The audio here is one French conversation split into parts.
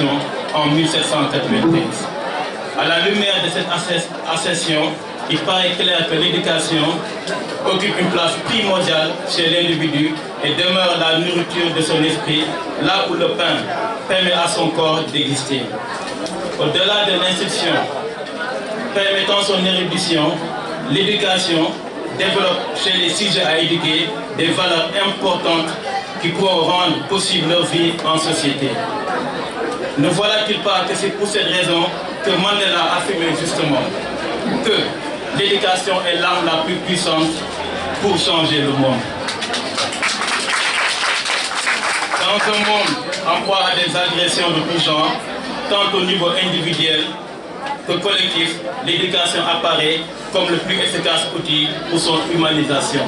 fondation en 1793. À la lumière de cette ascension, il paraît clair que l'éducation occupe une place primordiale chez l'individu et demeure la nourriture de son esprit, là où le pain permet à son corps d'exister. Au-delà de l'instruction permettant son érudition, l'éducation développe chez les sujets à éduquer des valeurs importantes qui pourront rendre possible leur vie en société. Ne voilà-t-il pas que c'est pour cette raison que Mandela affirmait justement que l'éducation est l'arme la plus puissante pour changer le monde. Dans un monde en proie à des agressions de tout genre, tant au niveau individuel que collectif, l'éducation apparaît comme le plus efficace outil pour son humanisation.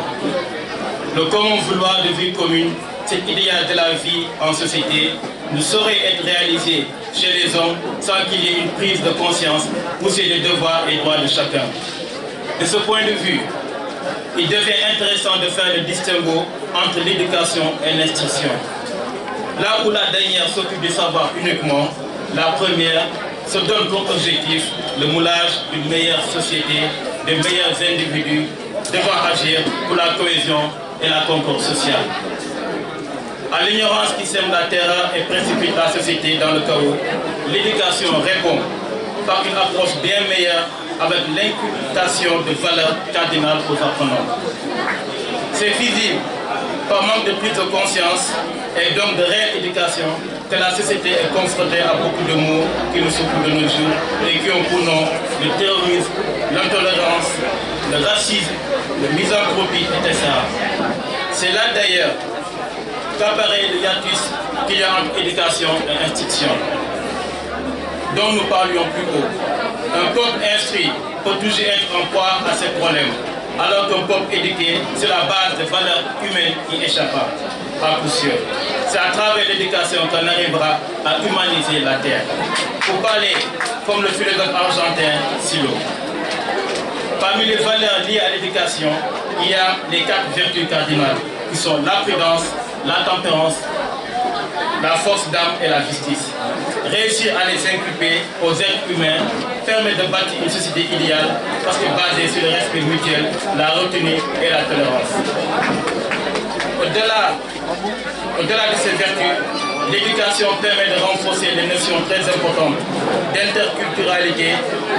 Le commun vouloir de vie commune, cet idéal de la vie en société, ne saurait être réalisé chez les hommes sans qu'il y ait une prise de conscience pour les devoirs et droits de chacun. De ce point de vue, il devient intéressant de faire le distinguo entre l'éducation et l'instruction. Là où la dernière s'occupe du savoir uniquement, la première se donne comme objectif le moulage d'une meilleure société, de meilleurs individus devant agir pour la cohésion et la concorde sociale. À l'ignorance qui sème la terreur et précipite la société dans le chaos, l'éducation répond par une approche bien meilleure avec l'inculcation de valeurs cardinales aux apprenants. C'est visible par manque de prise de conscience et donc de réelle éducation que la société est confrontée à beaucoup de maux qui nous secouent de nos jours et qui ont pour nom le terrorisme, l'intolérance, le racisme, la misanthropie, etc. C'est là d'ailleurs qu'apparaît le hiatus qu'il y a entre éducation et instruction, dont nous parlions plus haut. Un peuple instruit peut toujours être en proie à ces problèmes, alors qu'un peuple éduqué, c'est la base des valeurs humaines qui échappent à coup sûr. C'est à travers l'éducation qu'on arrivera à humaniser la terre. Pour parler comme le philosophe argentin Silo. Parmi les valeurs liées à l'éducation, il y a les 4 vertus cardinales, qui sont la prudence, la tempérance, la force d'âme et la justice. Réussir à les inculper aux êtres humains permet de bâtir une société idéale parce que basée sur le respect mutuel, la retenue et la tolérance. Au-delà de ces vertus, l'éducation permet de renforcer les notions très importantes d'interculturalité,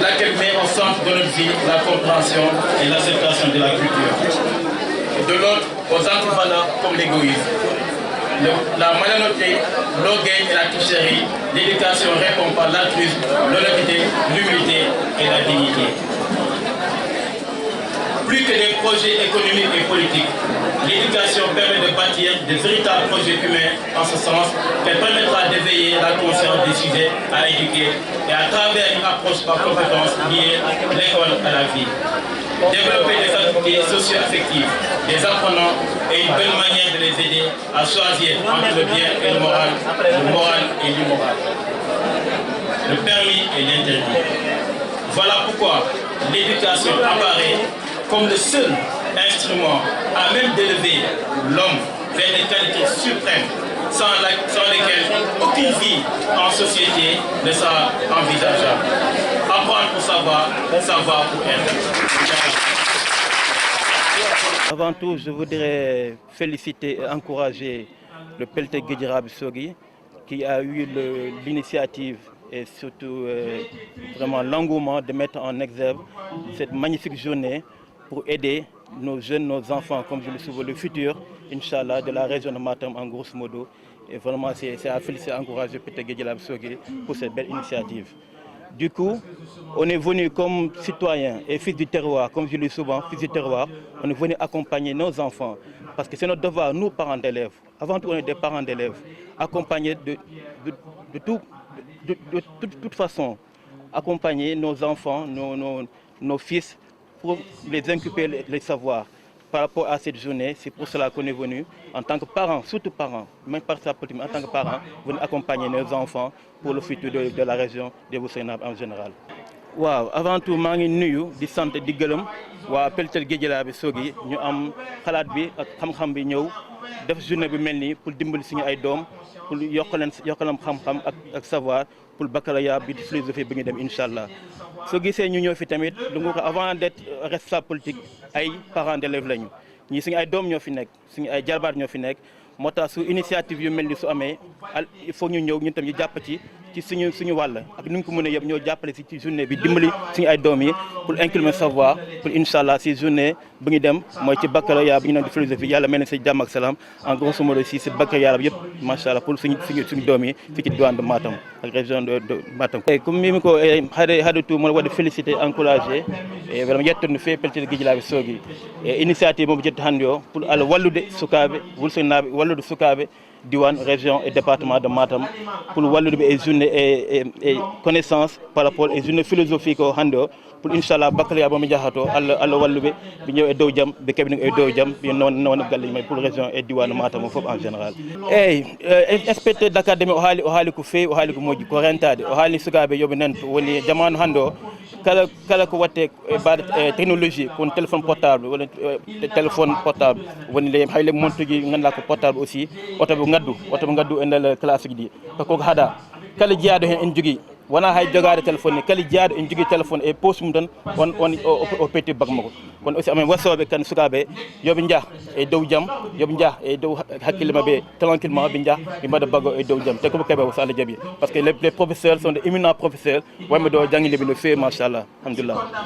laquelle met au centre de notre vie la compréhension et l'acceptation de la culture. De l'autre, aux antivaleurs comme l'égoïsme, la malhonnêteté, l'orgueil et la tricherie, l'éducation répond par l'altruisme, l'honnêteté, l'humilité et la dignité. Plus que des projets économiques et politiques, l'éducation permet de bâtir de véritables projets humains en ce sens qu'elle permettra d'éveiller la conscience des sujets à éduquer et à travers une approche par compétence liée l'école à la vie. Développer des facultés socio-affectives des apprenants et une bonne manière de les aider à choisir entre le bien et le moral et l'immoral, le permis et l'interdit. Voilà pourquoi l'éducation apparaît comme le seul instrument à même d'élever l'homme vers des qualités suprêmes sans lesquelles aucune vie en société ne sera envisageable. Apprendre pour savoir, savoir pour être. Avant tout, je voudrais féliciter et encourager le Pelté Guédiara Bissogui qui a eu l'initiative et surtout vraiment l'engouement de mettre en exergue cette magnifique journée pour aider nos jeunes, nos enfants, comme je le souviens, le futur, Inch'Allah, de la région de Matam en grosso modo. Et vraiment, c'est à féliciter et encourager Pelté Guédiara Bissogui pour cette belle initiative. Du coup, on est venu comme citoyens et fils du terroir, comme je le dis souvent, fils du terroir, on est venu accompagner nos enfants, parce que c'est notre devoir, nous, parents d'élèves. Avant tout, on est des parents d'élèves, accompagner de toute façon, accompagner nos enfants, nos fils, pour les inculper les savoirs. Par rapport à cette journée, c'est pour cela qu'on est venu, en tant que parents, surtout parents, même par sa politique, mais en tant que parents, venir accompagner nos enfants pour le futur de la région de Boussénab en général. Waaw, avant tout, maa ngi nuyu di sant di gërëm waa Pelté Guédiara Bissogui ñu am xalaat bi ak xam-xam bi ñëw def journée bi mel nii pour dimbali suñu ay doom pour yokkaleen xam-xam ak savoir pour baccalauréat bi di philosophie bi ñu dem incha allah. soo gisee ñu ñëw fi tamit lu nga ko avant d'être responsable politique ay parents d'élèves lañu ñii suñu ay doom ñoo fi nekk suñu ay jarbaat ñoo fi nekk moo tax su initiative yu mel ni su amee il faut ñu ñëw ñun tam ñu jàpp ci suñu wàll ak nu ñu ko mën a yëpp ñoo jàppale ci journée bi dimbali suñu ay doom yi pour inculquer savoir pour incha allah si journée bu ñu dem mooy ci baccalauréat bi ñu naan di philosophie yàlla mel na si jàmm ak salaam en grosso modo si baccalauréat bi yëpp macha allah pour suñu doom yi fii ci diwaan de Matam ak région de Matam. comme mi ko haɗa tout mboɗo waɗa félicité encouragé e vraiment yettude no feewi peltide Guédiawaye Sogui e initiative momo jetti hannde o pour Allah wallude sukaaɓe wulsinaɓe wallude sukaaɓe diwan région et département de Matam pour wallude ɓe e journée e connaissance par rapport e journée philosophique o hannde o pour inchallah baccalauréat momi jahato Allah walluɓe ɓe ñëw e dow jaam ɓe keɓe ɗum e dow jaam ɓe nawna galle mumen pour région et diwan Matam o fof en général. eyyi inspecteur d' académie o haali ko feewi o haali ko moƴƴi ko rentade o haalni sukaɓe yooɓe nanto woni jamanu hannde o kala ko watte e mbaɗa technologie kono téléphone portable walla téléphone portable woni hayle montuji ganduɗa ko portable aussi otoɓe gaddu e nder classe uji ɗi koko haɗa kala jeeyaɗo hen en jogui wona hay jogade téléphone ni kala jeeyaɗo en jogui téléphone e poche mum tan o petti bague makko kono aussi amen wasoɓe kan sukaɓe yooɓe jaah e dow jaam yooɓe jaah e dow hakkille mabɓe tranquillement ɓe jaah ɓe mbaɗa bague o e dow jaam te koɓe keeɓe so Allah jaaɓi par ce que les professeurs sont des éminents professeurs wayɓe ɗo jangguileɓe no fewi machallah alhamdulillah.